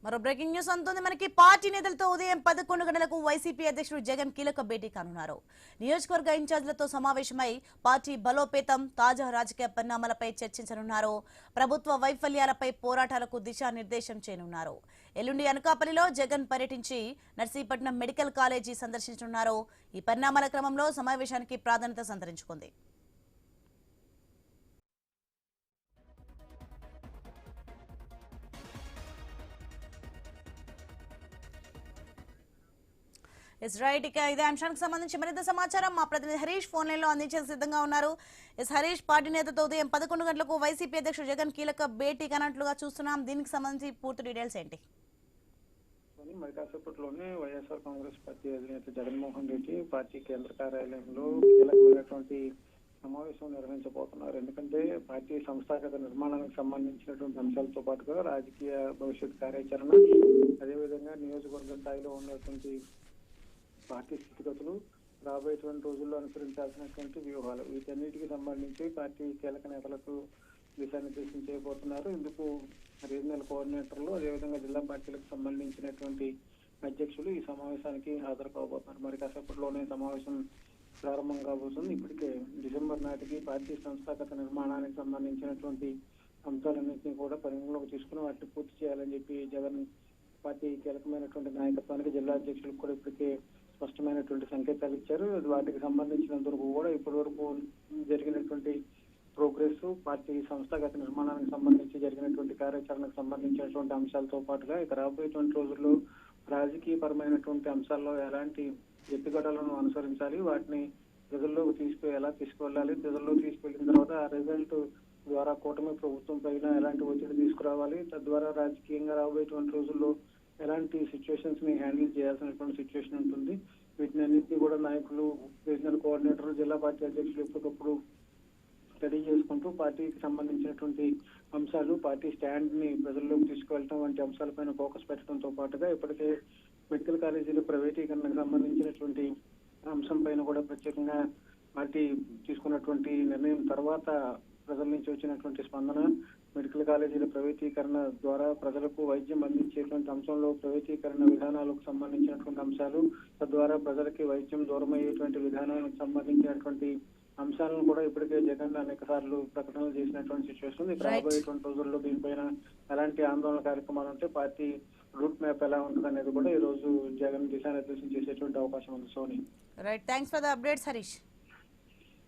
మరో breaking news అందుతుంది. మనకి పార్టీ నేతలతో ఉదయం 11 గంటలకు వైసీపీ అధ్యక్షుడు జగన్ కీలక భేటీ కానున్నారు. నియోజకవర్గ ఇన్ఛార్జీలతో సమావేశమై పార్టీ బలోపేతం, తాజా రాజకీయ పరిణామాలపై చర్చించనున్నారు. ప్రభుత్వ వైఫల్యాలపై పోరాటాలకు దిశానిర్దేశం చేయనున్నారు. ఎల్లుండి అనకాపల్లిలో జగన్ పర్యటించి నర్సీపట్నం మెడికల్ కాలేజీ సందర్శించనున్నారు. ఈ పరిణామాల క్రమంలో సమావేశానికి ప్రాధాన్యత సంతరించుకుంది. ఇదే అంశానికి సంబంధించి మరింత సమాచారం మా ప్రతినిధి హరీష్ ఫోన్ లైన్ లో అందించేందుకు సిద్ధంగా ఉన్నారు. హరీష్, పార్టీ నేతతో ఉదయం 11 గంటలకు వైసీపీ అధ్యక్షుడు జగన్ కీలక భేటీ కానట్లుగా చూస్తున్నాం. దీనికి సంబంధించి పూర్తి డీటెయిల్స్ ఏంటి? మరి కాసేపట్లోనే వైఎస్ఆర్ కాంగ్రెస్ పార్టీ అధినేత జగన్మోహన్ రెడ్డి పార్టీ కేంద్ర కార్యాలయంలో కీలకమైనటువంటి సమావేశం నిర్వహించబోతున్నారు. ఎందుకంటే పార్టీ సంస్థాగత నిర్మాణానికి సంబంధించినటువంటి అంశాలతో పాటుగా రాజకీయ భవిష్యత్ కార్యాచరణ, అదేవిధంగా నియోజకవర్గ స్థాయిలో ఉన్నటువంటి పార్టీ స్థితిగతులు, రాబోయేటువంటి రోజుల్లో అనుసరించాల్సినటువంటి వ్యూహాలు, వీటన్నిటికి సంబంధించి పార్టీ కీలక నేతలకు దిశానిర్దేశం చేయబోతున్నారు. ఇందుకు రీజనల్ కోఆర్డినేటర్లు, అదేవిధంగా జిల్లా పార్టీలకు సంబంధించినటువంటి అధ్యక్షులు ఈ సమావేశానికి హాజరు కాబోతున్నారు. మరి కాసేపట్లోనే సమావేశం ప్రారంభం కాబోతుంది. ఇప్పటికే డిసెంబర్ నాటికి పార్టీ సంస్థాగత నిర్మాణానికి సంబంధించినటువంటి అంశాలన్నింటినీ కూడా పరిగణలోకి తీసుకుని వాటిని పూర్తి చేయాలని చెప్పి జగన్ పార్టీ కీలకమైనటువంటి నాయకత్వానికి, జిల్లా అధ్యక్షులకు కూడా ఇప్పటికే స్పష్టమైనటువంటి సంకేతాలు ఇచ్చారు. వాటికి సంబంధించినంత వరకు కూడా ఇప్పటి వరకు జరిగినటువంటి ప్రోగ్రెస్, పార్టీ సంస్థాగత నిర్మాణానికి సంబంధించి జరిగినటువంటి కార్యాచరణకు సంబంధించినటువంటి అంశాలతో పాటుగా ఇక రాబోయేటువంటి రోజుల్లో రాజకీయ పరమైనటువంటి అంశాల్లో ఎలాంటి ఎత్తుగడలను అనుసరించాలి, వాటిని ప్రజల్లోకి ఎలా తీసుకువెళ్ళాలి, ప్రజల్లో తీసుకెళ్లిన తర్వాత ఆ రిజల్ట్ ద్వారా కూటమి ప్రభుత్వం పైన ఎలాంటి ఒత్తిడి తీసుకురావాలి, తద్వారా రాజకీయంగా రాబోయేటువంటి రోజుల్లో ఎలాంటి సిచ్యువేషన్స్ ని హ్యాండిల్ చేయాల్సినటువంటి సిచ్యువేషన్ ఉంటుంది. వీటిని అన్నింటినీ కూడా నాయకులు, రీజనల్ కోఆర్డినేటర్, జిల్లా పార్టీ అధ్యక్షులు ఎప్పటికప్పుడు స్టడీ చేసుకుంటూ పార్టీకి సంబంధించినటువంటి అంశాలు, పార్టీ స్టాండ్ ని ప్రజల్లోకి తీసుకువెళ్ళడం వంటి అంశాలపైన ఫోకస్ పెట్టడంతో పాటుగా ఇప్పటికే మెడికల్ కాలేజీల ప్రైవేటీకరణకు సంబంధించినటువంటి అంశం పైన కూడా ప్రత్యేకంగా పార్టీ తీసుకున్నటువంటి నిర్ణయం తర్వాత ప్రజల నుంచి వచ్చినటువంటి స్పందన, మెడికల్ కాలేజీల ప్రైవేటీకరణ ద్వారా ప్రజలకు వైద్యం అందించేటువంటి అంశంలో ప్రైవేటీకరణ విధానాలకు సంబంధించినటువంటి అంశాలు, తద్వారా ప్రజలకి వైద్యం దూరమయ్యేటువంటి విధానానికి సంబంధించినటువంటి అంశాలను కూడా ఇప్పటికే జగన్ అనేక సార్లు ప్రకటనలు చేసినటువంటి సిచ్యువేషన్. ఇక రాబోయేటువంటి రోజుల్లో దీనిపైన ఎలాంటి ఆందోళన కార్యక్రమాలు ఉంటే పార్టీ రూట్ మ్యాప్ ఎలా ఉంటుంది అనేది కూడా ఈ రోజు జగన్ దిశానిర్దేశం చేసేటువంటి అవకాశం ఉంది. Soni, right, thanks for the updates Harish.